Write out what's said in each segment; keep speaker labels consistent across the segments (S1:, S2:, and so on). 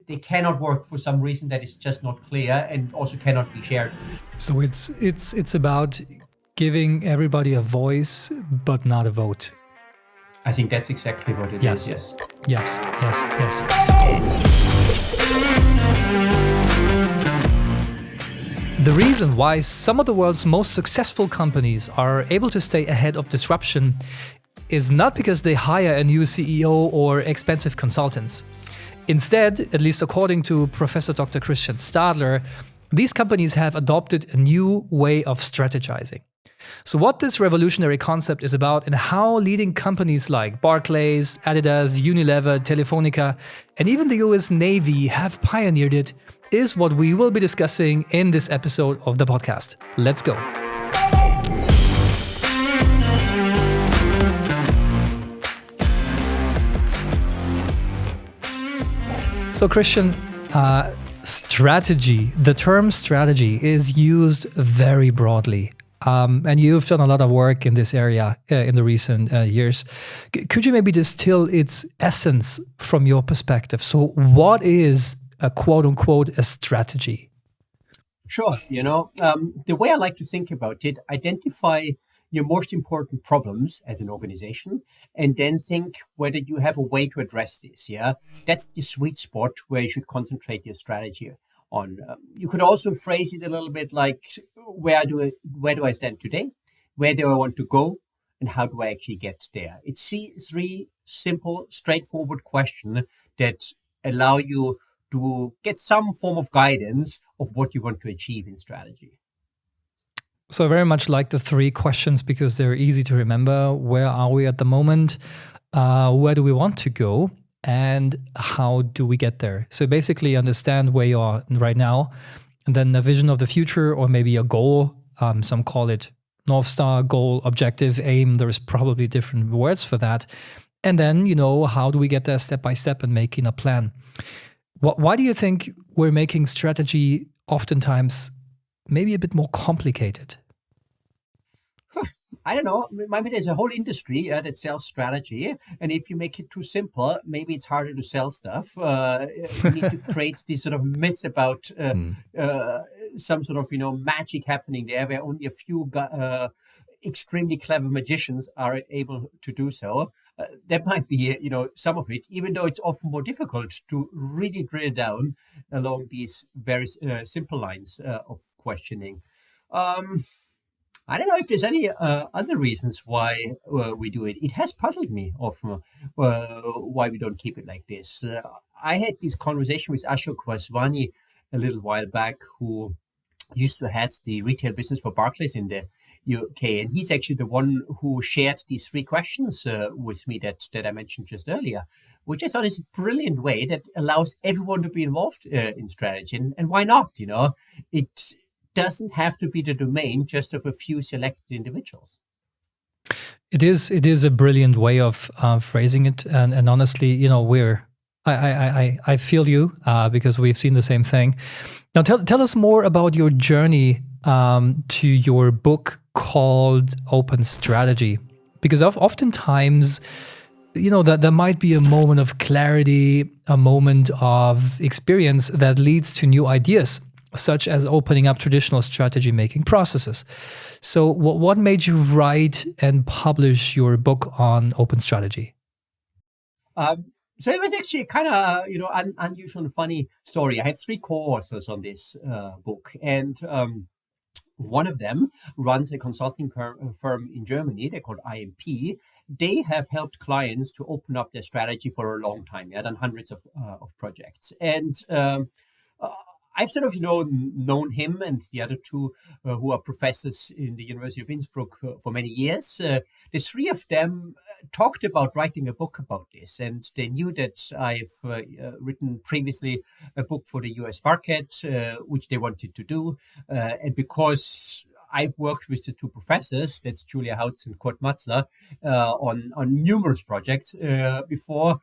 S1: they cannot work for some reason that is just not clear and also cannot be shared.
S2: So it's about giving everybody a voice, but not a vote.
S1: I think that's exactly what it is.
S2: Yes. The reason why some of the world's most successful companies are able to stay ahead of disruption is not because they hire a new CEO or expensive consultants. Instead, at least according to Professor Dr. Christian Stadler, these companies have adopted a new way of strategizing. So what this revolutionary concept is about and how leading companies like Barclays, Adidas, Unilever, Telefonica, and even the US Navy have pioneered it is what we will be discussing in this episode of the podcast. Let's go. So Christian, strategy, the term strategy is used very broadly. And you've done a lot of work in this area in the recent years. Could you maybe distill its essence from your perspective? So what is a quote unquote a strategy?
S1: Sure. The way I like to think about it, identify your most important problems as an organization, and then think whether you have a way to address this. Yeah, that's the sweet spot where you should concentrate your strategy on. You could also phrase it a little bit like, where do I stand today? Where do I want to go? And how do I actually get there? It's three simple, straightforward questions that allow you to get some form of guidance of what you want to achieve in strategy.
S2: So I very much like the three questions because they're easy to remember. Where are we at the moment? Where do we want to go? And how do we get there? So basically understand where you are right now, and then a vision of the future, or maybe a goal. Some call it North Star, goal, objective, aim. There's probably different words for that. And then, how do we get there step by step and making a plan? Why do you think we're making strategy oftentimes maybe a bit more complicated?
S1: I don't know. Maybe there's a whole industry that sells strategy. And if you make it too simple, maybe it's harder to sell stuff. You need to create these sort of myths about some sort of, magic happening there where only a few extremely clever magicians are able to do so. That might be, some of it, even though it's often more difficult to really drill down along these very simple lines of questioning. I don't know if there's any other reasons why we do it. It has puzzled me often why we don't keep it like this. I had this conversation with Ashok Vaswani a little while back, who used to head the retail business for Barclays in the UK. And he's actually the one who shared these three questions with me that I mentioned just earlier, which I thought is a brilliant way that allows everyone to be involved in strategy. And why not? It doesn't have to be the domain just of a few selected individuals.
S2: It is a brilliant way of phrasing it. And honestly, I feel you because we've seen the same thing. Now, tell us more about your journey to your book called Open Strategy, because oftentimes, that there might be a moment of clarity, a moment of experience that leads to new ideas, such as opening up traditional strategy making processes. So what made you write and publish your book on open strategy?
S1: So it was actually kind of, unusual and funny story. I had three co-authors on this book, and one of them runs a consulting firm in Germany. They're called IMP. They have helped clients to open up their strategy for a long time. They've done hundreds of projects. And I've sort of, known him and the other two who are professors in the University of Innsbruck for many years. The three of them talked about writing a book about this, and they knew that I've written previously a book for the US market, which they wanted to do. And because I've worked with the two professors, that's Julia Hautz and Kurt Matzler, on numerous projects before.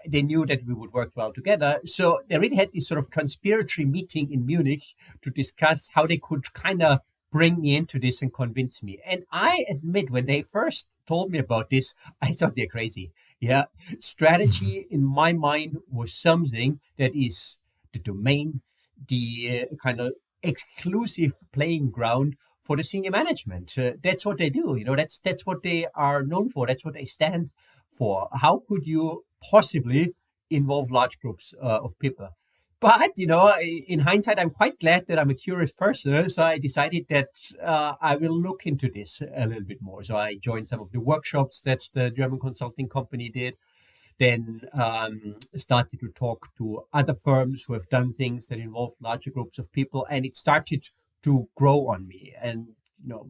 S1: They knew that we would work well together. So they really had this sort of conspiratory meeting in Munich to discuss how they could kind of bring me into this and convince me. And I admit, when they first told me about this, I thought they're crazy. Yeah, strategy in my mind was something that is the domain, the kind of exclusive playing ground for the senior management. That's what they do. That's what they are known for. That's what they stand for. How could you possibly involve large groups of people? But in hindsight, I'm quite glad that I'm a curious person. So I decided that I will look into this a little bit more. So I joined some of the workshops that the German consulting company did. Then started to talk to other firms who have done things that involve larger groups of people, and it started to grow on me. And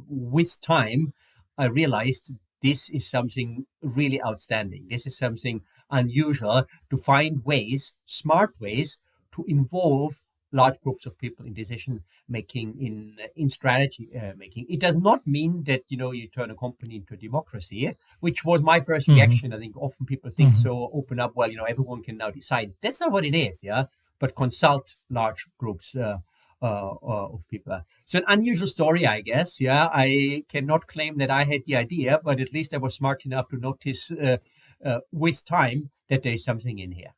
S1: with time, I realized this is something really outstanding. This is something unusual, to find ways, smart ways, to involve large groups of people in decision making, in strategy making. It does not mean that you turn a company into a democracy, which was my first reaction. I think often people think so, open up, well, everyone can now decide. That's not what it is, yeah. But consult large groups of people. So an unusual story, I guess. Yeah, I cannot claim that I had the idea, but at least I was smart enough to notice with time that there is something in here.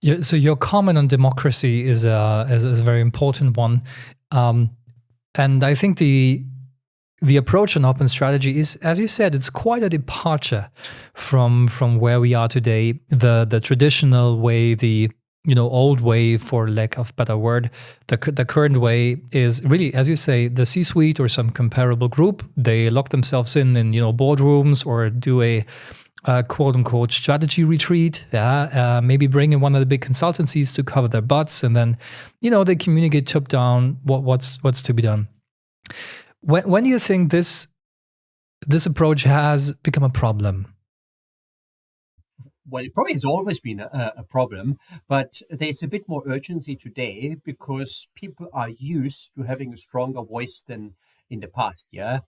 S2: Yeah, so your comment on democracy is a very important one, and I think the approach on open strategy is, as you said, it's quite a departure from where we are today. The traditional way, the old way, for lack of better word, the current way is really, as you say, the C-suite or some comparable group. They lock themselves in boardrooms, or do a quote unquote strategy retreat. Maybe bring in one of the big consultancies to cover their butts, and then they communicate top down what's to be done. When do you think this approach has become a problem?
S1: Well, it probably has always been a problem, but there's a bit more urgency today because people are used to having a stronger voice than in the past. Yeah.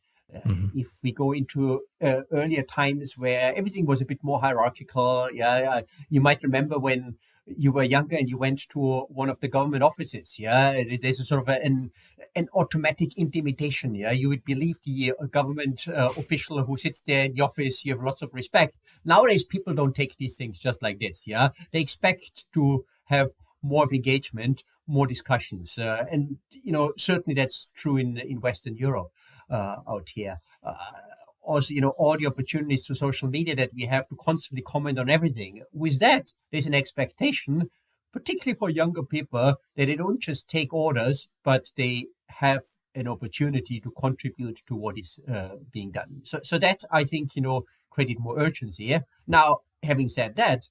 S1: If we go into earlier times where everything was a bit more hierarchical, you might remember when you were younger and you went to one of the government offices. Yeah, there's a sort of an automatic intimidation. Yeah, you would believe the government official who sits there in the office. You have lots of respect. Nowadays, people don't take these things just like this. Yeah, they expect to have more of engagement, more discussions, and certainly that's true in Western Europe. Out here. Also, all the opportunities to social media that we have to constantly comment on everything. With that, there's an expectation, particularly for younger people, that they don't just take orders, but they have an opportunity to contribute to what is being done. So that, I think, created more urgency. Now, having said that,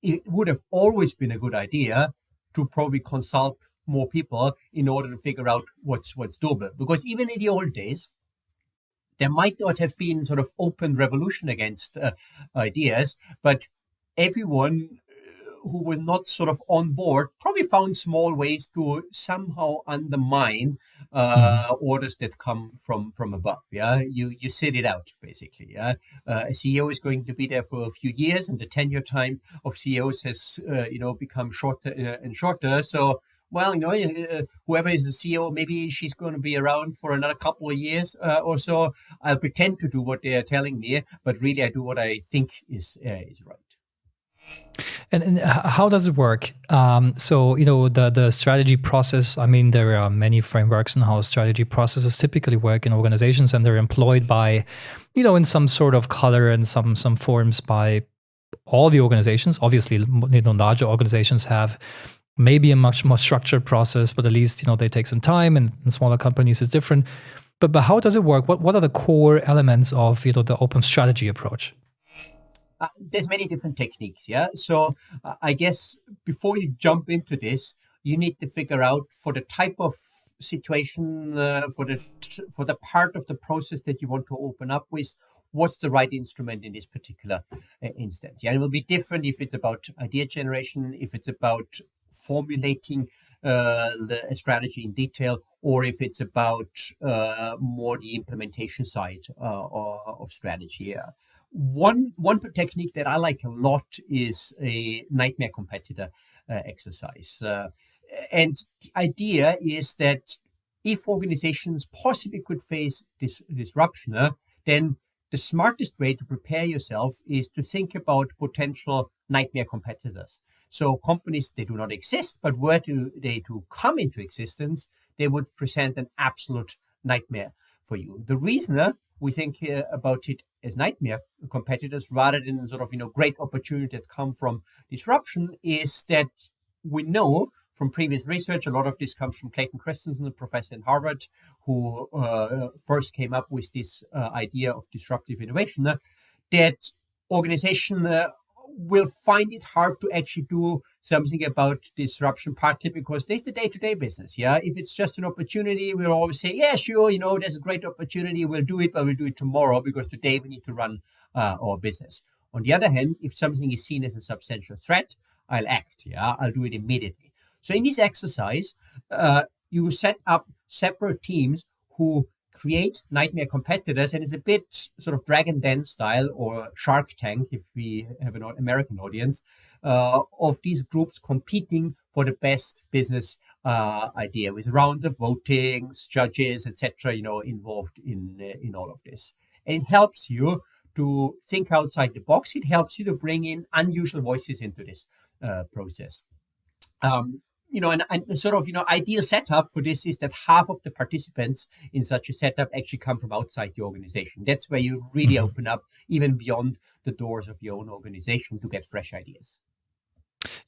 S1: it would have always been a good idea to probably consult more people in order to figure out what's doable. Because even in the old days, there might not have been sort of open revolution against ideas, but everyone who was not sort of on board probably found small ways to somehow undermine orders that come from above. Yeah, you sit it out basically. Yeah, a CEO is going to be there for a few years, and the tenure time of CEOs has become shorter and shorter. So, well, whoever is the CEO, maybe she's going to be around for another couple of years or so. I'll pretend to do what they are telling me, but really I do what I think is right.
S2: And how does it work? So, the strategy process, I mean, there are many frameworks on how strategy processes typically work in organizations, and they're employed by, in some sort of color and some forms by all the organizations. Obviously, larger organizations have maybe a much more structured process, but at least, they take some time, and in smaller companies it's different. But how does it work? What are the core elements of, the open strategy approach?
S1: There's many different techniques, yeah. So I guess before you jump into this, you need to figure out for the type of situation, for the part of the process that you want to open up with, what's the right instrument in this particular instance. Yeah, it will be different if it's about idea generation, if it's about formulating a strategy in detail, or if it's about more the implementation side of strategy. Yeah. One technique that I like a lot is a nightmare competitor exercise. And the idea is that if organizations possibly could face this disruption, then the smartest way to prepare yourself is to think about potential nightmare competitors. So companies, they do not exist, but were they to come into existence, they would present an absolute nightmare for you. The reason we think about it as nightmare competitors rather than sort of, great opportunity that come from disruption is that we know from previous research, a lot of this comes from Clayton Christensen, a professor in Harvard, who first came up with this idea of disruptive innovation, that organization will find it hard to actually do something about disruption, partly because there's the day-to-day business. Yeah, if it's just an opportunity, we'll always say, yeah, sure, there's a great opportunity, we'll do it, but we'll do it tomorrow because today we need to run our business. On the other hand, if something is seen as a substantial threat, I'll act. Yeah, I'll do it immediately. So in this exercise, you set up separate teams who create nightmare competitors, and it's a bit sort of Dragon Den style or Shark Tank, if we have an American audience, of these groups competing for the best business idea, with rounds of votings, judges, etc., involved in all of this. And it helps you to think outside the box. It helps you to bring in unusual voices into this process. And sort of, ideal setup for this is that half of the participants in such a setup actually come from outside the organization. That's where you really open up even beyond the doors of your own organization to get fresh ideas.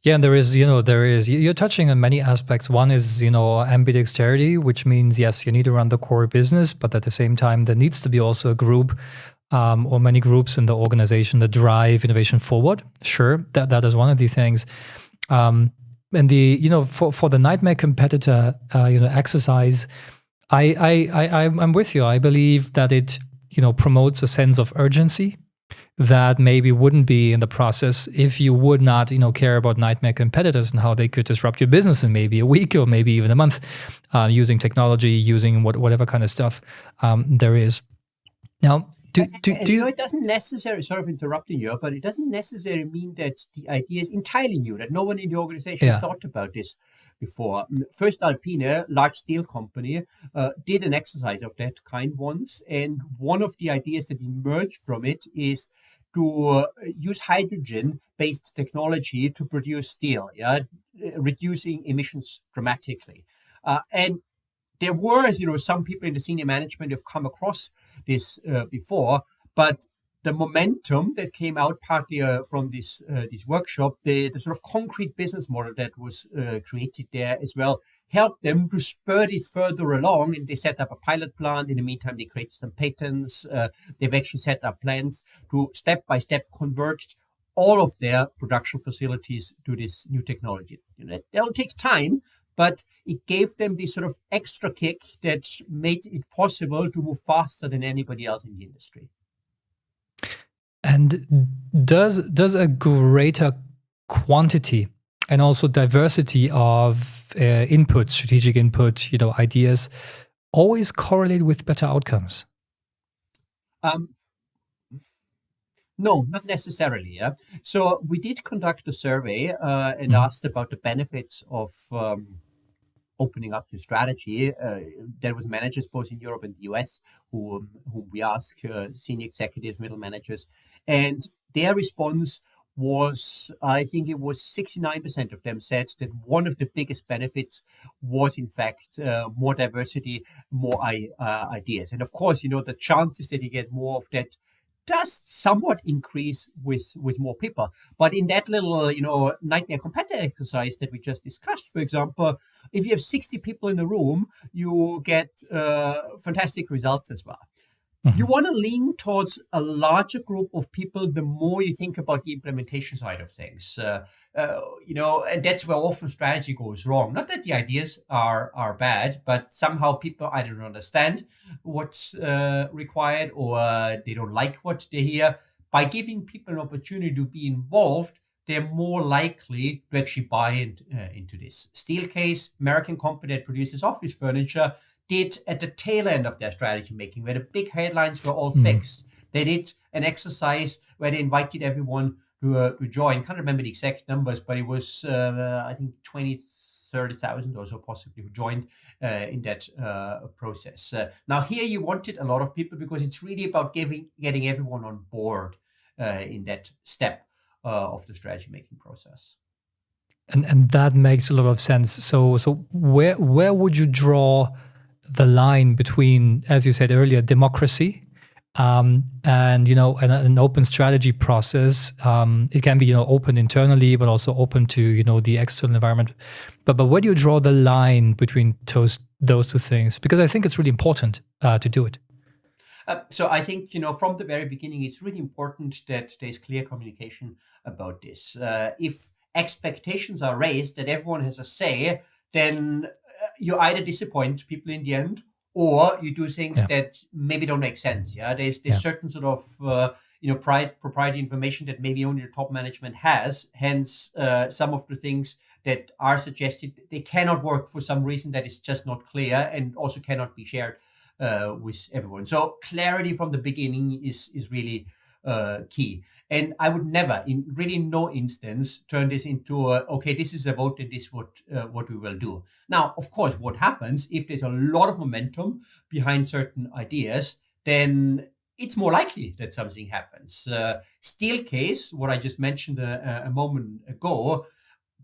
S2: Yeah, and you're touching on many aspects. One is, ambidexterity, which means, yes, you need to run the core business, but at the same time, there needs to be also a group or many groups in the organization that drive innovation forward. Sure, that is one of the things. And for the nightmare competitor, exercise, I'm with you. I believe that it, promotes a sense of urgency that maybe wouldn't be in the process if you would not, care about nightmare competitors and how they could disrupt your business in maybe a week or maybe even a month, using technology, using whatever kind of stuff there is. Now,
S1: it doesn't necessarily, sort of interrupting you, but it doesn't necessarily mean that the idea is entirely new, that no one in the organization thought about this before. First Alpine, large steel company, did an exercise of that kind once. And one of the ideas that emerged from it is to use hydrogen-based technology to produce steel, reducing emissions dramatically. And there were, some people in the senior management have come across this before, but the momentum that came out partly from this workshop, the sort of concrete business model that was created there as well, helped them to spur this further along. And they set up a pilot plant. In the meantime, they created some patents. They've actually set up plans to step by step convert all of their production facilities to this new technology. That'll take time, but it gave them this sort of extra kick that made it possible to move faster than anybody else in the industry.
S2: And does a greater quantity and also diversity of strategic input, ideas, always correlate with better outcomes?
S1: No, not necessarily. Yeah? So we did conduct a survey and asked about the benefits of opening up your strategy. There was managers both in Europe and the US whom we asked, senior executives, middle managers, and their response was, I think it was 69% of them said that one of the biggest benefits was, in fact, more diversity, more ideas. And of course, the chances that you get more of that does somewhat increase with more people. But in that little, nightmare competitor exercise that we just discussed, for example, if you have 60 people in the room, you get fantastic results as well. You want to lean towards a larger group of people the more you think about the implementation side of things. And that's where often strategy goes wrong. Not that the ideas are bad, but somehow people either don't understand what's required or they don't like what they hear. By giving people an opportunity to be involved, they're more likely to actually buy into this. Steelcase, American company that produces office furniture, did at the tail end of their strategy making, where the big headlines were all fixed. They did an exercise where they invited everyone to join. Can't remember the exact numbers, but it was I think 30,000 or so possibly who joined in that process. Now here you wanted a lot of people because it's really about getting everyone on board in that step of the strategy making process.
S2: And that makes a lot of sense. So where would you draw the line between, as you said earlier, democracy and an open strategy process? It can be open internally, but also open to the external environment. But where do you draw the line between those two things? Because I think it's really important to do it.
S1: So I think from the very beginning, it's really important that there's clear communication about this. If expectations are raised that everyone has a say, then you either disappoint people in the end, or you do things that maybe don't make sense. There's certain sort of proprietary information that maybe only the top management has. Hence, some of the things that are suggested, they cannot work for some reason that is just not clear, and also cannot be shared with everyone. So clarity from the beginning is really key. And I would never, in really no instance, turn this into okay, this is a vote and this is what we will do. Now, of course, what happens if there's a lot of momentum behind certain ideas, then it's more likely that something happens. Steelcase, what I just mentioned a moment ago,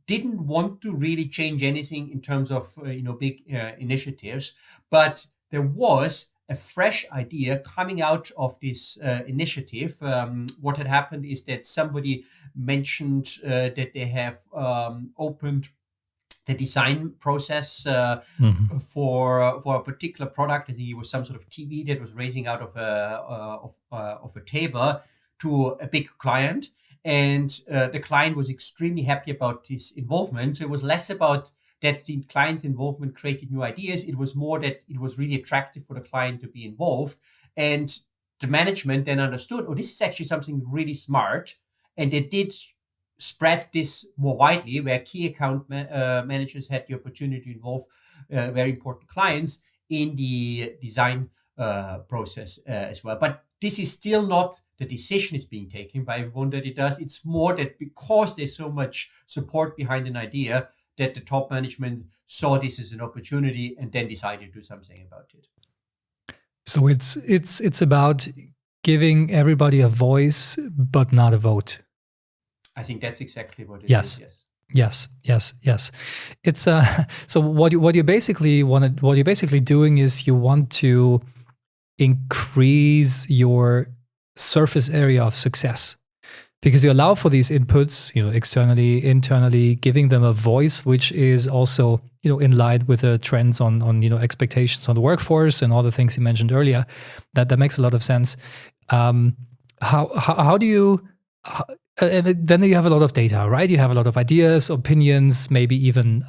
S1: didn't want to really change anything in terms of big initiatives, but there was a fresh idea coming out of this initiative. What had happened is that somebody mentioned that they have opened the design process for a particular product. I think it was some sort of TV that was raising out of a table to a big client, and the client was extremely happy about this involvement. So it was less about that the client's involvement created new ideas. It was more that it was really attractive for the client to be involved. And the management then understood, this is actually something really smart. And they did spread this more widely, where key account managers had the opportunity to involve very important clients in the design process as well. But this is still not the decision is being taken by everyone that it does. It's more that because there's so much support behind an idea, that the top management saw this as an opportunity and then decided to do something about it.
S2: So it's about giving everybody a voice, but not a vote.
S1: I think that's exactly what it is.
S2: Yes. It's so what you're basically doing is you want to increase your surface area of success. Because you allow for these inputs, externally, internally, giving them a voice, which is also, in line with the trends on expectations on the workforce and all the things you mentioned earlier. That makes a lot of sense. How do you? And then you have a lot of data, right? You have a lot of ideas, opinions, maybe even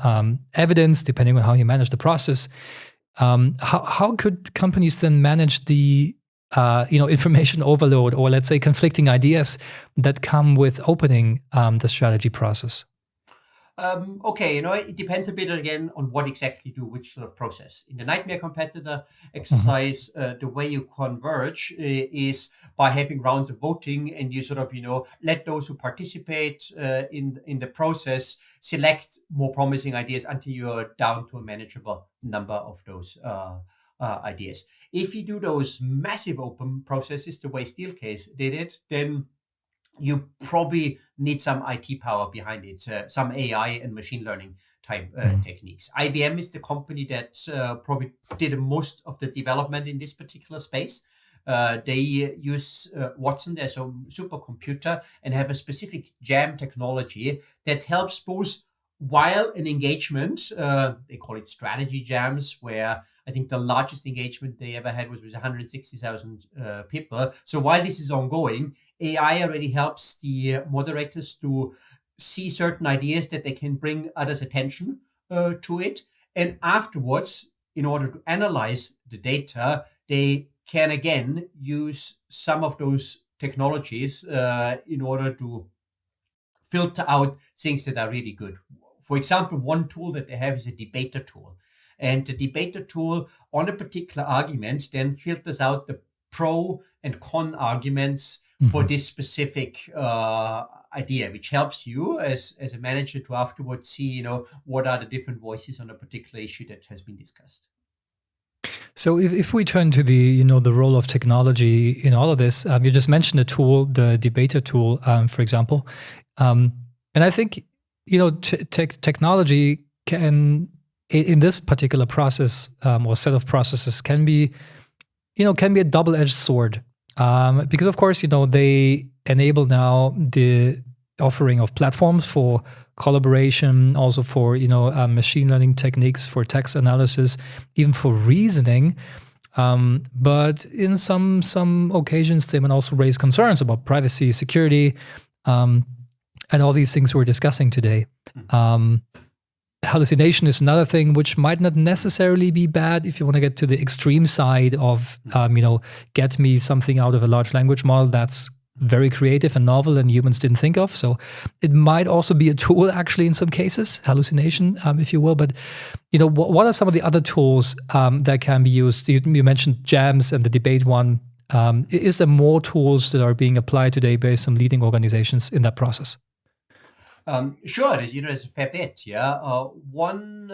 S2: evidence, depending on how you manage the process. How could companies then manage the information overload, or let's say conflicting ideas that come with opening the strategy process?
S1: It depends a bit again on what exactly you do, which sort of process. In the nightmare competitor exercise, the way you converge is by having rounds of voting, and you sort of, let those who participate in the process select more promising ideas until you're down to a manageable number of those ideas. If you do those massive open processes the way Steelcase did it, then you probably need some IT power behind it, some AI and machine learning type techniques. IBM is the company that probably did most of the development in this particular space. They use Watson as a supercomputer and have a specific jam technology that helps both while an engagement, they call it strategy jams, where I think the largest engagement they ever had was with 160,000 people. So while this is ongoing, AI already helps the moderators to see certain ideas that they can bring others' attention to it. And afterwards, in order to analyze the data, they can again use some of those technologies in order to filter out things that are really good. For example, one tool that they have is a debater tool. And the debater tool on a particular argument then filters out the pro and con arguments for this specific idea, which helps you as a manager to afterwards see, what are the different voices on a particular issue that has been discussed.
S2: So if we turn to the role of technology in all of this, you just mentioned a tool, the debater tool, for example, and I think technology can, in this particular process or set of processes, can be a double-edged sword, because of course they enable now the offering of platforms for collaboration, also for machine learning techniques, for text analysis, even for reasoning. But in some occasions, they might also raise concerns about privacy, security, and all these things we're discussing today. Hallucination is another thing which might not necessarily be bad if you want to get to the extreme side of, get me something out of a large language model that's very creative and novel and humans didn't think of. So it might also be a tool actually in some cases, hallucination, if you will. But, what are some of the other tools that can be used? You mentioned jams and the debate one. Is there more tools that are being applied today by some leading organizations in that process?
S1: Sure, there's a fair bit. Yeah, one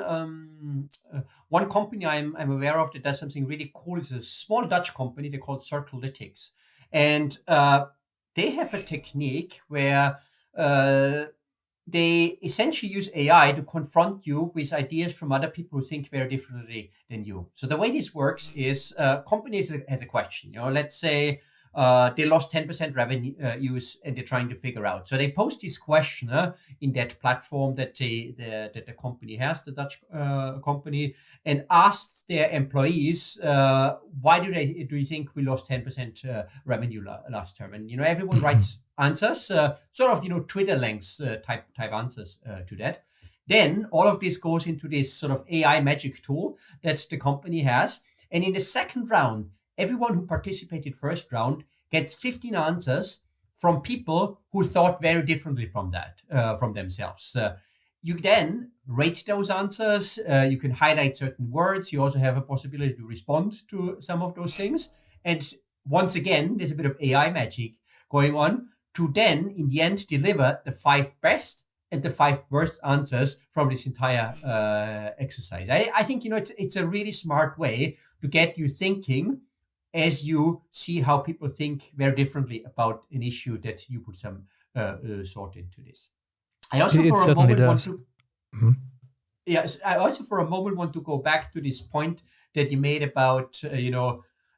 S1: company I'm aware of that does something really cool is a small Dutch company. They're called Circlelytics, and they have a technique where they essentially use AI to confront you with ideas from other people who think very differently than you. So the way this works is companies has a question. Let's say they lost 10% revenue use and they're trying to figure out. So they post this questionnaire in that platform that the company has, the Dutch company, and asked their employees, why do you think we lost 10% revenue last term? And everyone writes answers, sort of Twitter links type answers to that. Then all of this goes into this sort of AI magic tool that the company has, and in the second round, everyone who participated first round gets 15 answers from people who thought very differently from themselves. You then rate those answers. You can highlight certain words. You also have a possibility to respond to some of those things. And once again, there's a bit of AI magic going on to then, in the end, deliver the 5 best and the 5 worst answers from this entire exercise. I think, it's a really smart way to get you thinking as you see how people think very differently about an issue that you put some thought into this. I also for a moment want to, I also for a moment want to go back to this point that you made about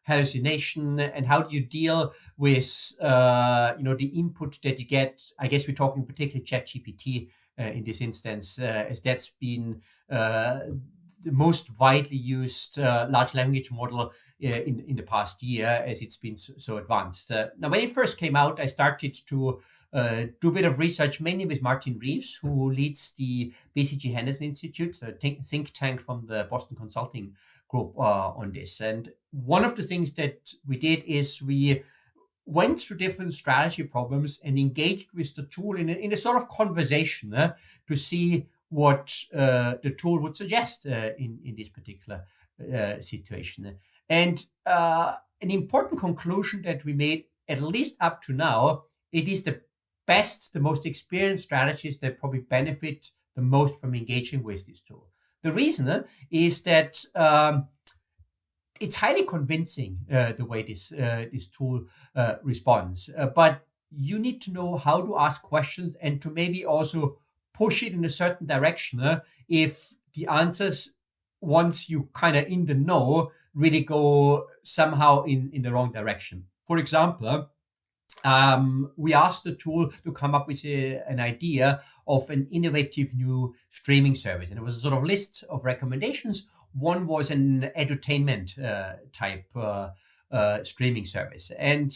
S1: hallucination and how do you deal with the input that you get. I guess we're talking particularly ChatGPT in this instance, as that's been the most widely used large language model in the past year, as it's been so advanced. Now, when it first came out, I started to do a bit of research, mainly with Martin Reeves, who leads the BCG Henderson Institute, a think tank from the Boston Consulting Group on this. And one of the things that we did is we went through different strategy problems and engaged with the tool in a sort of conversation to see what the tool would suggest in this particular situation. And an important conclusion that we made, at least up to now, it is the most experienced strategists that probably benefit the most from engaging with this tool. The reason is that it's highly convincing the way this tool responds, but you need to know how to ask questions and to maybe also push it in a certain direction if the answers, once you kind of in the know, really go somehow in the wrong direction. For example, we asked the tool to come up with an idea of an innovative new streaming service. And it was a sort of list of recommendations. One was an edutainment type streaming service. And,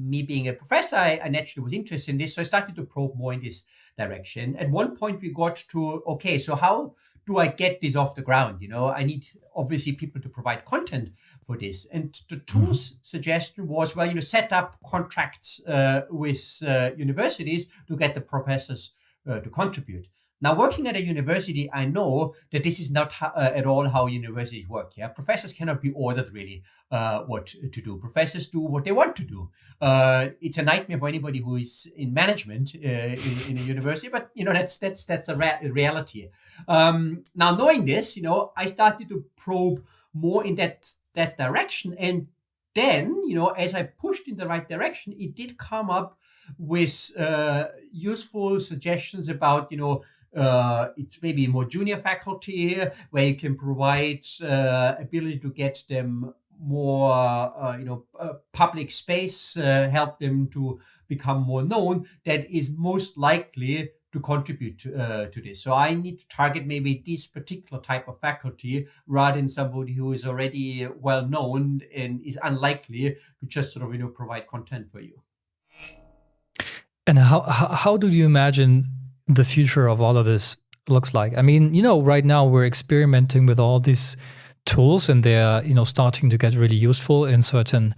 S1: me being a professor, I naturally was interested in this. So I started to probe more in this direction. At one point, we got to, okay, so how do I get this off the ground? I need obviously people to provide content for this. And the tool's suggestion was, well, set up contracts with universities to get the professors to contribute. Now, working at a university, I know that this is not at all how universities work. Yeah, professors cannot be ordered really what to do. Professors do what they want to do. It's a nightmare for anybody who is in management in a university, but that's a reality. Now, knowing this, I started to probe more in that direction, and then as I pushed in the right direction, it did come up with useful suggestions about it's maybe more junior faculty where you can provide ability to get them more public space, help them to become more known, that is most likely to contribute to this. So I need to target maybe this particular type of faculty rather than somebody who is already well known and is unlikely to just sort of provide content for you.
S2: And how do you imagine the future of all of this looks like? I mean, right now we're experimenting with all these tools, and they're starting to get really useful in certain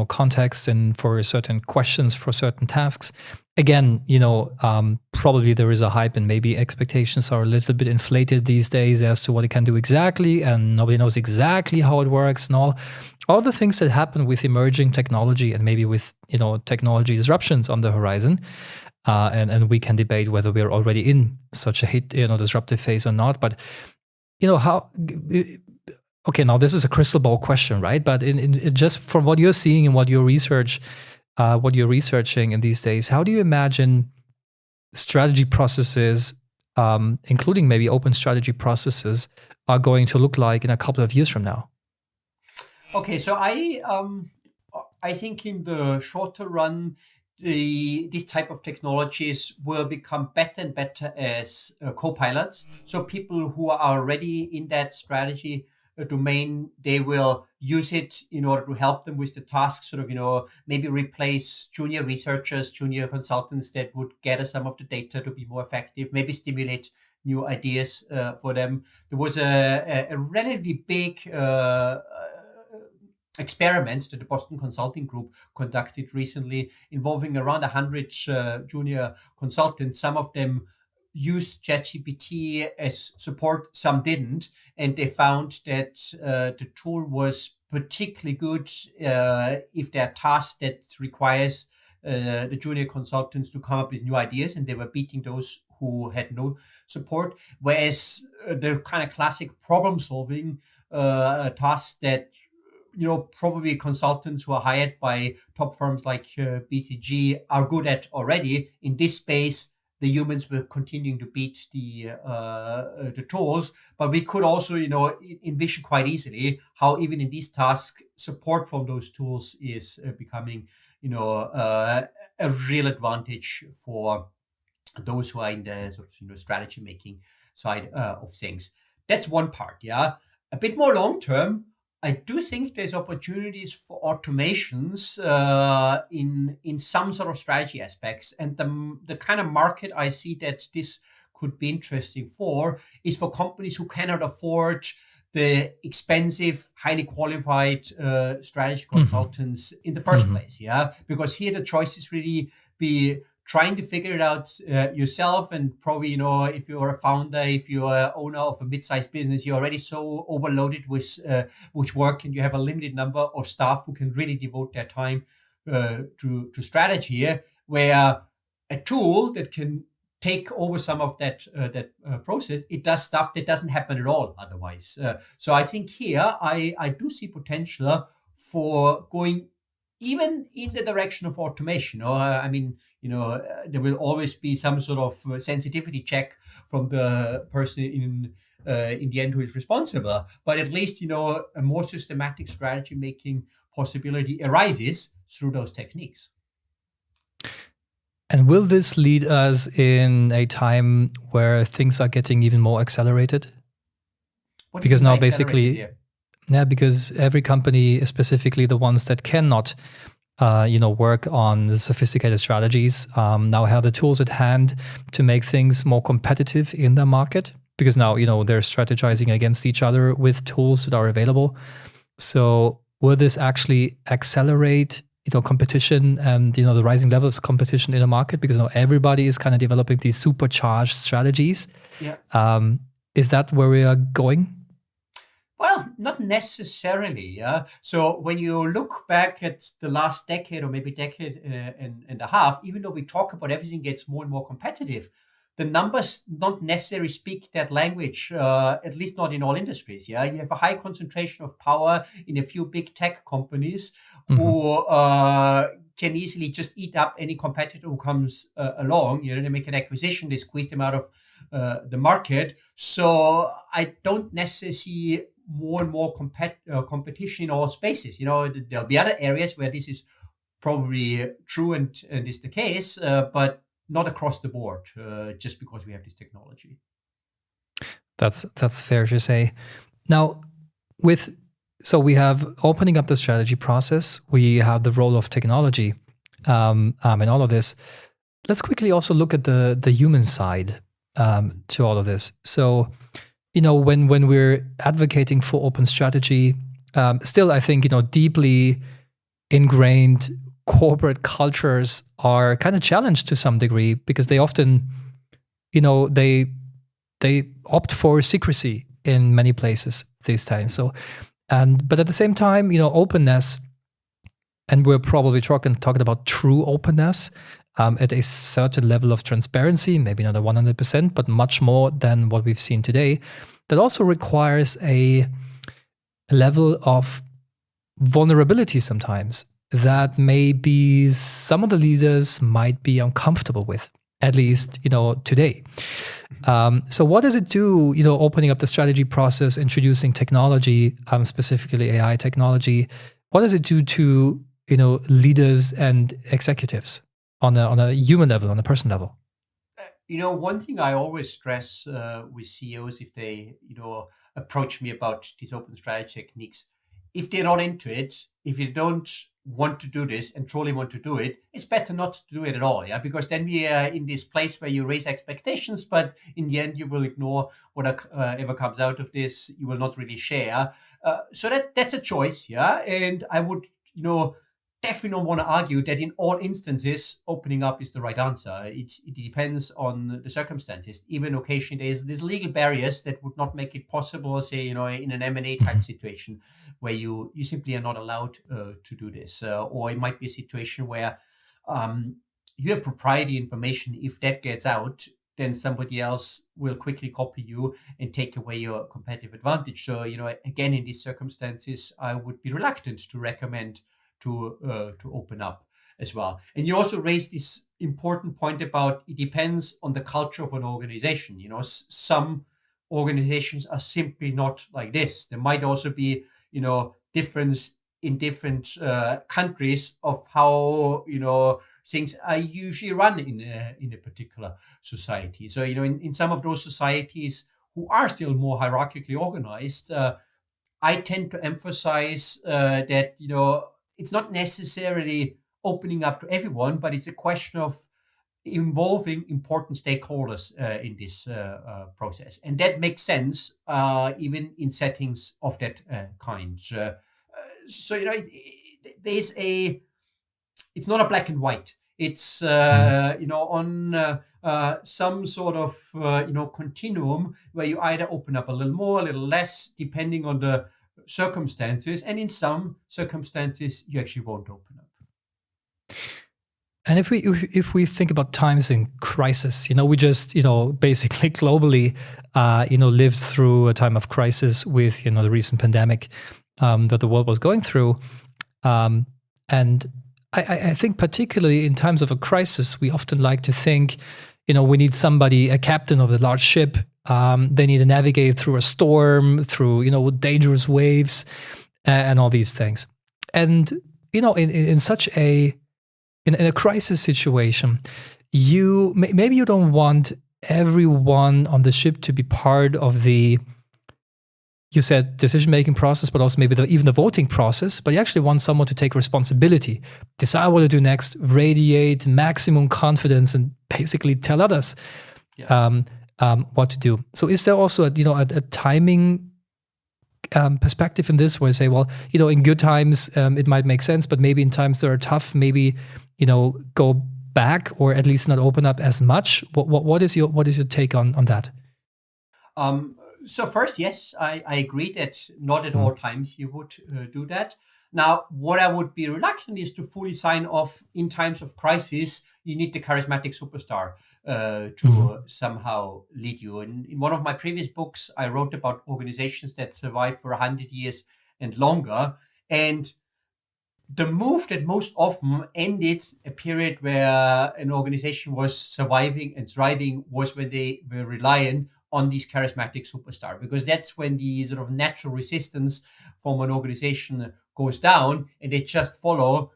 S2: contexts and for certain questions, for certain tasks. Again, probably there is a hype, and maybe expectations are a little bit inflated these days as to what it can do exactly, and nobody knows exactly how it works, and all the things that happen with emerging technology, and maybe with technology disruptions on the horizon. And we can debate whether we're already in such a disruptive phase or not. But how? Okay, now this is a crystal ball question, right? But in just from what you're seeing and what you're researching in these days, how do you imagine strategy processes, including maybe open strategy processes, are going to look like in a couple of years from now?
S1: Okay, so I think in the shorter run, these type of technologies will become better and better as co-pilots. So people who are already in that strategy domain, they will use it in order to help them with the tasks, sort of, maybe replace junior researchers, junior consultants that would gather some of the data to be more effective, maybe stimulate new ideas for them. There was a relatively big experiments that the Boston Consulting Group conducted recently involving around 100 junior consultants. Some of them used ChatGPT as support, some didn't. And they found that the tool was particularly good if there are tasks that requires the junior consultants to come up with new ideas, and they were beating those who had no support. Whereas the kind of classic problem solving tasks that probably consultants who are hired by top firms like BCG are good at already. In this space, the humans were continuing to beat the tools, but we could also, envision quite easily how even in these tasks, support from those tools is becoming, a real advantage for those who are in the sort of, strategy making side of things. That's one part. Yeah, a bit more long term, I do think there's opportunities for automations in some sort of strategy aspects. And the kind of market I see that this could be interesting for is for companies who cannot afford the expensive, highly qualified strategy consultants in the first place. Yeah, because here the choice is really be trying to figure it out yourself, and probably, if you're a founder, if you're an owner of a mid-sized business, you're already so overloaded with work, and you have a limited number of staff who can really devote their time to strategy. Where a tool that can take over some of that process, it does stuff that doesn't happen at all otherwise. So I think here I do see potential for going even in the direction of automation. There will always be some sort of sensitivity check from the person in the end who is responsible. But at least, a more systematic strategy making possibility arises through those techniques.
S2: And will this lead us in a time where things are getting even more accelerated? Because now basically... Yeah, because every company, specifically the ones that cannot, work on the sophisticated strategies, now have the tools at hand to make things more competitive in the market. Because now, they're strategizing against each other with tools that are available. So will this actually accelerate competition and the rising levels of competition in the market, because everybody is kind of developing these supercharged strategies.
S1: Yeah.
S2: Is that where we are going?
S1: Well, not necessarily. Yeah. So when you look back at the last decade or maybe decade and a half, even though we talk about everything gets more and more competitive, the numbers don't necessarily speak that language, at least not in all industries. Yeah, you have a high concentration of power in a few big tech companies who can easily just eat up any competitor who comes along. They make an acquisition, they squeeze them out of the market. So I don't necessarily see more and more competition in all spaces. There'll be other areas where this is probably true and is the case, but not across the board, just because we have this technology.
S2: That's fair to say. Now, so we have opening up the strategy process. We have the role of technology in all of this. Let's quickly also look at the human side to all of this. So, when we're advocating for open strategy, still I think deeply ingrained corporate cultures are kind of challenged to some degree, because they often, they opt for secrecy in many places these days. So, but at the same time, openness, and we're probably talking about true openness at a certain level of transparency, maybe not 100%, but much more than what we've seen today. That also requires a level of vulnerability sometimes that maybe some of the leaders might be uncomfortable with, at least, today. So what does it do, opening up the strategy process, introducing technology, specifically AI technology, what does it do to, leaders and executives on a human level, on a person level?
S1: One thing I always stress with CEOs, if they, approach me about these open strategy techniques, if they're not into it, if you don't want to do this and truly want to do it, it's better not to do it at all. Yeah, because then we are in this place where you raise expectations, but in the end you will ignore whatever comes out of this. You will not really share. So that's a choice. Yeah, and I would, definitely don't want to argue that in all instances opening up is the right answer. It depends on the circumstances. Even occasionally there's legal barriers that would not make it possible, say, in an M&A type situation where you simply are not allowed to do this. Or it might be a situation where you have proprietary information. If that gets out, then somebody else will quickly copy you and take away your competitive advantage. So, again, in these circumstances, I would be reluctant to recommend to open up as well. And you also raised this important point about it depends on the culture of an organization. Some organizations are simply not like this. There might also be, difference in different countries of how, things are usually run in a particular society. So, in some of those societies who are still more hierarchically organized, I tend to emphasize that, it's not necessarily opening up to everyone, but it's a question of involving important stakeholders in this process. And that makes sense even in settings of that kind. So, it's not a black and white. It's, on some sort of, continuum where you either open up a little more, a little less, depending on the circumstances, and in some circumstances you actually won't open up.
S2: And if we think about times in crisis, we just basically globally lived through a time of crisis with the recent pandemic that the world was going through, and I think particularly in times of a crisis, we often like to think we need somebody, a captain of the large ship. They need to navigate through a storm, through dangerous waves, and all these things. And in such a crisis situation, maybe you don't want everyone on the ship to be part of the, you said, decision-making process, but also maybe even the voting process. But you actually want someone to take responsibility, decide what to do next, radiate maximum confidence, and basically tell others. Yeah. What to do. So is there also a timing perspective in this, where you say, well, in good times it might make sense, but maybe in times that are tough, maybe go back, or at least not open up as much. What is your take on that?
S1: So first, yes, I agree that not at all times you would do that. Now, what I would be reluctant is to fully sign off in times of crisis. You need the charismatic superstar to somehow lead you. In one of my previous books, I wrote about organizations that survive for 100 years and longer. And the move that most often ended a period where an organization was surviving and thriving was when they were reliant on this charismatic superstar, because that's when the sort of natural resistance from an organization goes down and they just follow,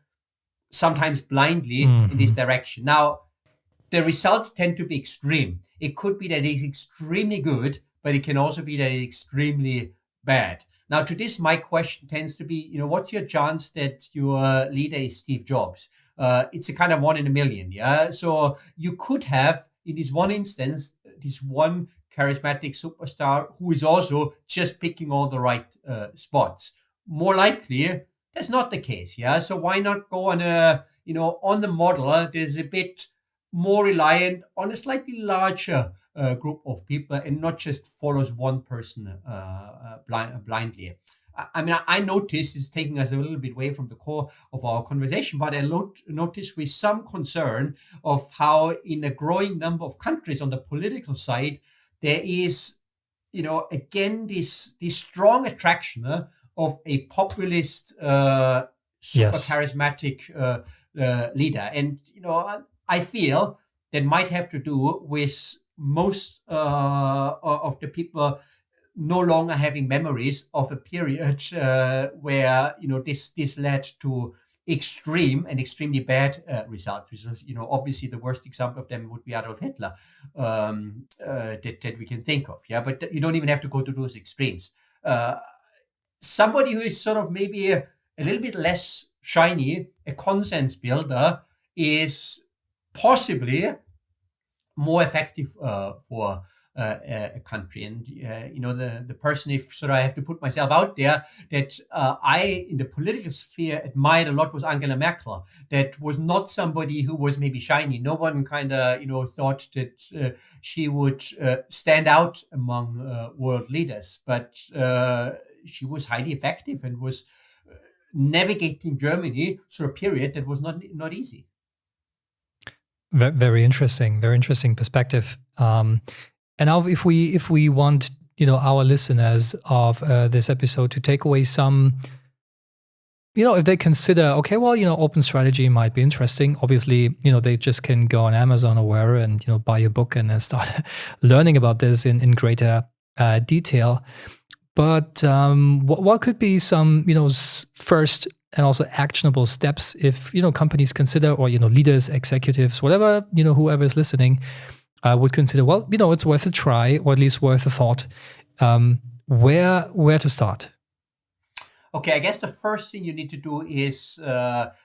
S1: sometimes blindly, in this direction. Now, the results tend to be extreme. It could be that it's extremely good, but it can also be that it's extremely bad. Now, to this, my question tends to be, what's your chance that your leader is Steve Jobs? It's a kind of 1 in a million, yeah? So you could have, in this one instance, this one charismatic superstar who is also just picking all the right spots. More likely, that's not the case, yeah? So why not go on on the model that is a bit more reliant on a slightly larger group of people and not just follows one person blindly. I mean, I notice it's taking us a little bit away from the core of our conversation, but I notice with some concern of how in a growing number of countries on the political side, there is, again, this strong attraction of a populist, super charismatic leader. And, I feel that might have to do with most of the people no longer having memories of a period where, this led to extreme and extremely bad results. Obviously the worst example of them would be Adolf Hitler, that we can think of. Yeah, but you don't even have to go to those extremes. Somebody who is sort of maybe a little bit less shiny, a consensus builder, is possibly more effective for a country. And the person, if sort of I have to put myself out there, that I in the political sphere admired a lot was Angela Merkel. That was not somebody who was maybe shiny. No one kind of thought that she would stand out among world leaders, but she was highly effective and was navigating Germany through a period that was not easy.
S2: Very interesting perspective. And now, if we want our listeners of this episode to take away some, if they consider, okay, well, open strategy might be interesting. Obviously, they just can go on Amazon or wherever and buy a book and then start learning about this in greater detail. But what could be some first and also actionable steps if companies consider, or leaders, executives, whatever, whoever is listening would consider, well, it's worth a try, or at least worth a thought. Where to start?
S1: Okay, I guess the first thing you need to do is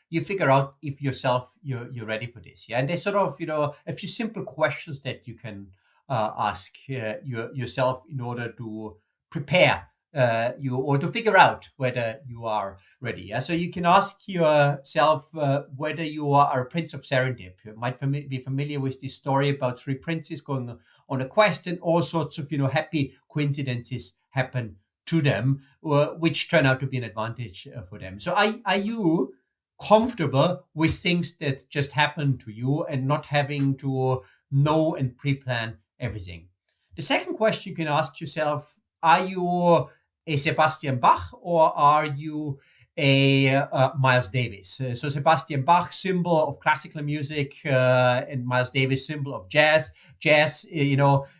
S1: you figure out if yourself you're ready for this. Yeah, and there's sort of a few simple questions that you can ask yourself in order to prepare or to figure out whether you are ready. Yeah? So you can ask yourself whether you are a prince of Serendip. You might be familiar with this story about 3 princes going on a quest, and all sorts of happy coincidences happen to them, which turn out to be an advantage for them. So are you comfortable with things that just happen to you and not having to know and pre-plan everything? The second question you can ask yourself, are you a Sebastian Bach or are you a Miles Davis? So Sebastian Bach, symbol of classical music, and Miles Davis, symbol of jazz. Jazz,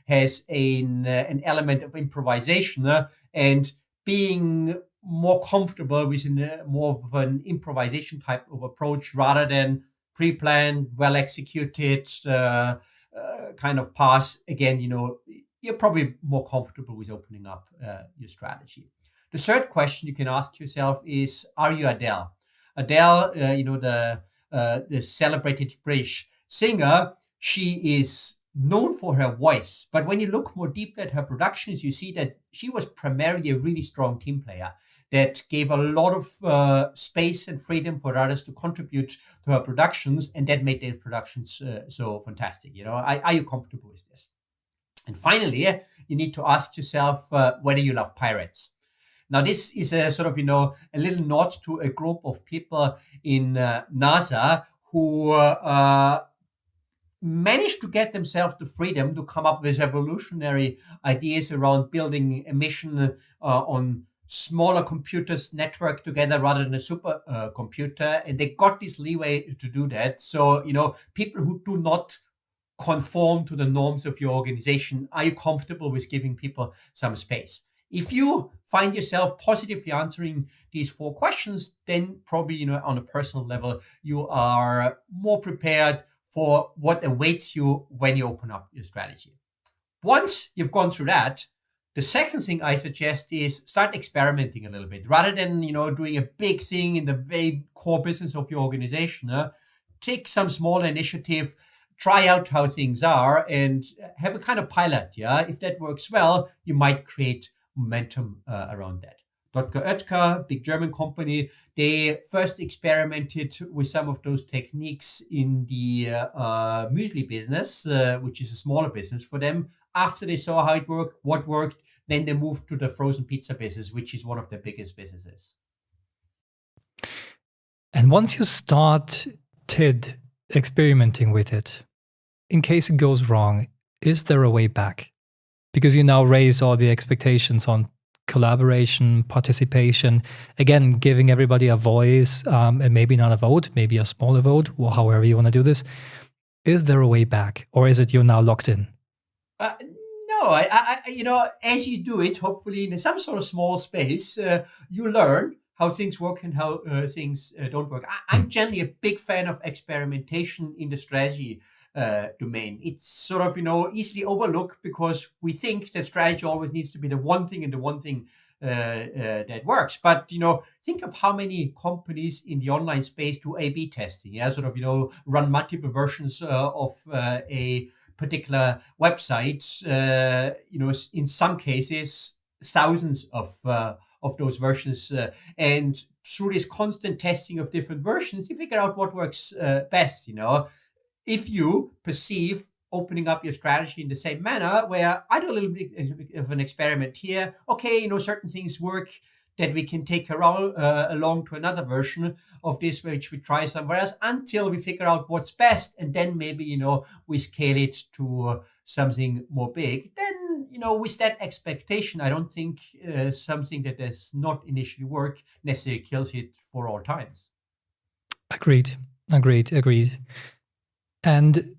S1: has an element of improvisation, and being more comfortable with more of an improvisation type of approach rather than pre-planned, well-executed kind of pass. Again, you're probably more comfortable with opening up your strategy. The third question you can ask yourself is, are you Adele? Adele, the celebrated British singer, she is known for her voice. But when you look more deeply at her productions, you see that she was primarily a really strong team player that gave a lot of space and freedom for others to contribute to her productions, and that made their productions so fantastic. Are you comfortable with this? And finally, you need to ask yourself whether you love pirates. Now, this is a sort of, a little nod to a group of people in NASA who managed to get themselves the freedom to come up with revolutionary ideas around building a mission on smaller computers networked together rather than a super computer. And they got this leeway to do that. So, people who do not conform to the norms of your organization, are you comfortable with giving people some space? If you find yourself positively answering these 4 questions, then probably, on a personal level, you are more prepared for what awaits you when you open up your strategy. Once you've gone through that, the second thing I suggest is start experimenting a little bit. Rather than, doing a big thing in the very core business of your organization, take some small initiative, try out how things are, and have a kind of pilot. Yeah, if that works well, you might create momentum around that. Dr. Oetker, big German company, they first experimented with some of those techniques in the muesli business, which is a smaller business for them. After they saw how it worked, what worked, then they moved to the frozen pizza business, which is one of their biggest businesses.
S2: And once you started experimenting with it, in case it goes wrong, is there a way back? Because you now raised all the expectations on collaboration, participation, again, giving everybody a voice, and maybe not a vote, maybe a smaller vote, or however you want to do this. Is there a way back, or is it you're now locked in?
S1: No, I as you do it, hopefully in some sort of small space, you learn how things work and how things don't work. I'm generally a big fan of experimentation in the strategy domain. It's sort of, easily overlooked because we think that strategy always needs to be the one thing and the one thing that works. But, think of how many companies in the online space do A/B testing, sort of, run multiple versions of a particular website, in some cases, thousands of those versions. And through this constant testing of different versions, you figure out what works best, If you perceive opening up your strategy in the same manner, where I do a little bit of an experiment here, okay, certain things work, that we can take along to another version of this, which we try somewhere else until we figure out what's best. And then maybe, we scale it to something more big. Then, with that expectation, I don't think something that does not initially work necessarily kills it for all times.
S2: Agreed. And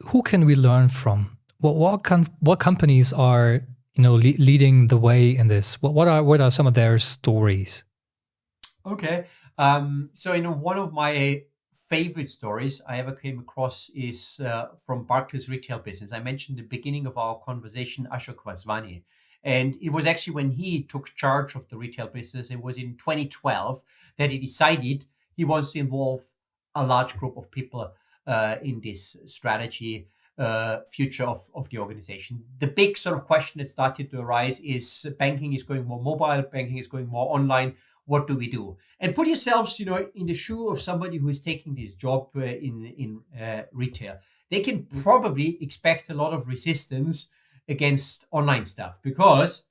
S2: who can we learn from? What companies are leading the way in this? What are some of their stories?
S1: Okay, so one of my favorite stories I ever came across is from Barclays retail business. I mentioned at the beginning of our conversation Ashok Vaswani, and it was actually when he took charge of the retail business. It was in 2012 that he decided he wants to involve a large group of people in this strategy future of the organization. The big sort of question that started to arise is banking is going more mobile, banking is going more online. What do we do? And put yourselves, in the shoe of somebody who is taking this job in retail. They can probably expect a lot of resistance against online stuff because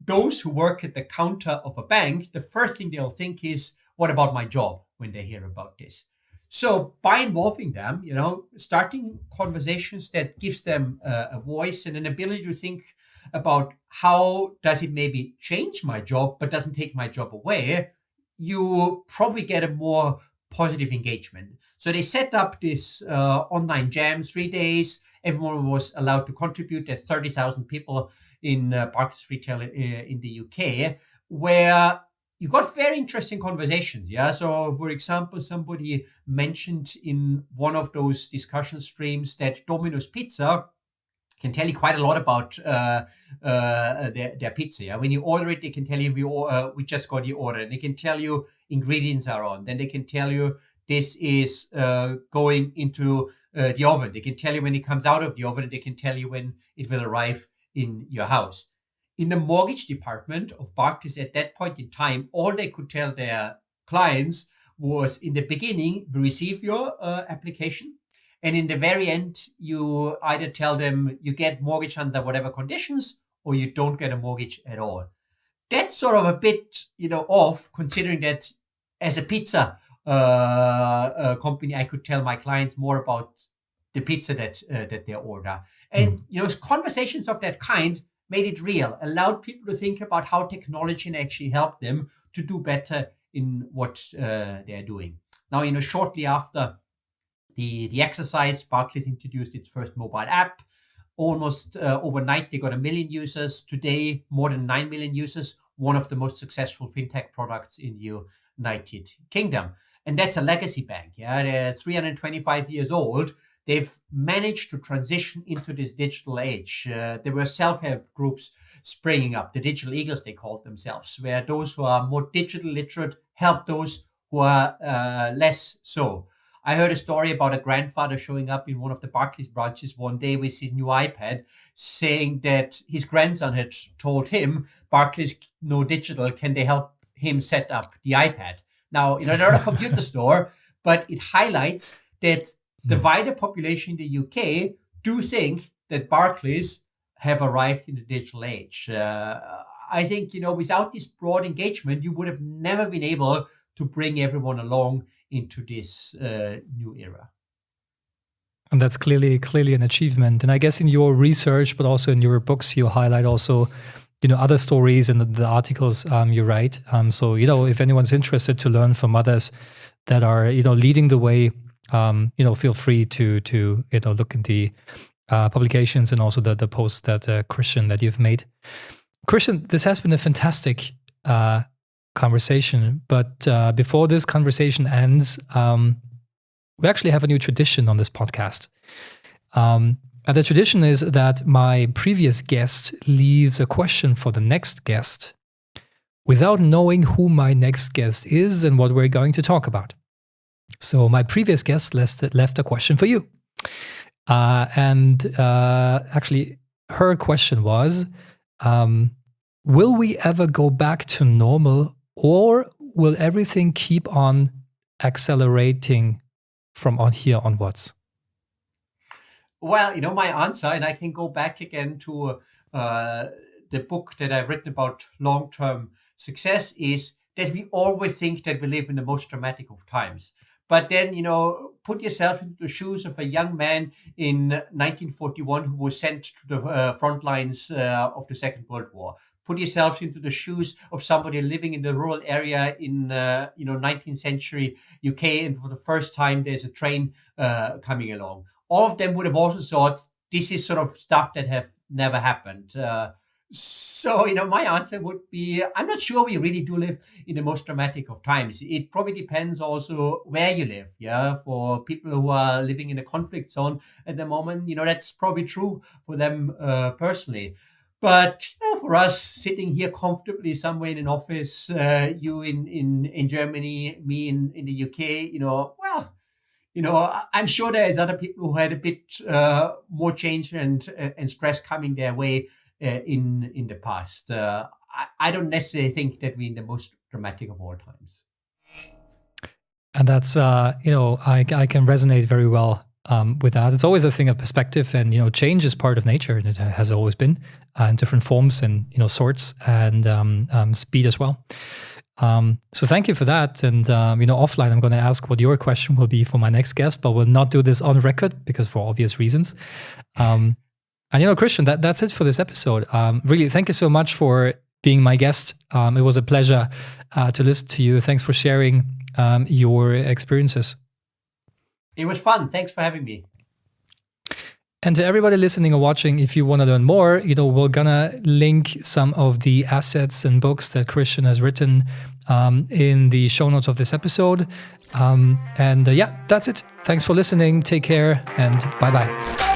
S1: those who work at the counter of a bank, the first thing they'll think is, what about my job when they hear about this? So by involving them, starting conversations that gives them a voice and an ability to think about how does it maybe change my job, but doesn't take my job away, you probably get a more positive engagement. So they set up this online jam, 3 days. Everyone was allowed to contribute. There are 30,000 people in Barclays Retail in the UK, where you got very interesting conversations. Yeah. So, for example, somebody mentioned in one of those discussion streams that Domino's Pizza can tell you quite a lot about their pizza. Yeah? When you order it, they can tell you we just got the order. And they can tell you ingredients are on. Then they can tell you this is going into the oven. They can tell you when it comes out of the oven, and they can tell you when it will arrive in your house. In the mortgage department of Barclays at that point in time, all they could tell their clients was, in the beginning, we receive your application. And in the very end, you either tell them you get mortgage under whatever conditions, or you don't get a mortgage at all. That's sort of a bit, off, considering that as a pizza company, I could tell my clients more about the pizza that they order. And, conversations of that kind made it real, allowed people to think about how technology can actually help them to do better in what they're doing. Now, shortly after the exercise, Barclays introduced its first mobile app. Almost overnight, they got 1 million users. Today, more than 9 million users, one of the most successful fintech products in the United Kingdom. And that's a legacy bank. Yeah, they're 325 years old. They've managed to transition into this digital age. There were self-help groups springing up, the digital eagles, they called themselves, where those who are more digital literate help those who are less so. I heard a story about a grandfather showing up in one of the Barclays branches one day with his new iPad, saying that his grandson had told him, Barclays no digital, can they help him set up the iPad? Now, they're not a computer store, but it highlights that the wider population in the UK do think that Barclays have arrived in the digital age. I think, without this broad engagement, you would have never been able to bring everyone along into this new era.
S2: And that's clearly an achievement. And I guess in your research, but also in your books, you highlight also, other stories in the articles you write. So, if anyone's interested to learn from others that are, leading the way, feel free to look in the publications and also the posts that Christian, that you've made. Christian, this has been a fantastic conversation, but before this conversation ends, we actually have a new tradition on this podcast. And the tradition is that my previous guest leaves a question for the next guest without knowing who my next guest is and what we're going to talk about. So my previous guest left a question for you. Actually, her question was, will we ever go back to normal, or will everything keep on accelerating from on here onwards?
S1: Well, my answer, and I can go back again to the book that I've written about long-term success, is that we always think that we live in the most dramatic of times. But then, put yourself into the shoes of a young man in 1941 who was sent to the front lines of the Second World War. Put yourself into the shoes of somebody living in the rural area in 19th century UK, and for the first time there's a train coming along. All of them would have also thought this is sort of stuff that have never happened. So, my answer would be, I'm not sure we really do live in the most dramatic of times. It probably depends also where you live. Yeah, for people who are living in a conflict zone at the moment, that's probably true for them personally. But for us sitting here comfortably somewhere in an office, you in Germany, me in the UK, I'm sure there's other people who had a bit more change and stress coming their way in the past. I don't necessarily think that we're in the most dramatic of all times.
S2: And that's, I can resonate very well with that. It's always a thing of perspective, and, change is part of nature, and it has always been in different forms and, sorts and speed as well. So thank you for that. And, offline, I'm going to ask what your question will be for my next guest, but we'll not do this on record because for obvious reasons. And, Christian, that's it for this episode. Really, thank you so much for being my guest. It was a pleasure to listen to you. Thanks for sharing your experiences.
S1: It was fun. Thanks for having me.
S2: And to everybody listening or watching, if you want to learn more, we're gonna link some of the assets and books that Christian has written in the show notes of this episode. That's it. Thanks for listening. Take care and bye-bye.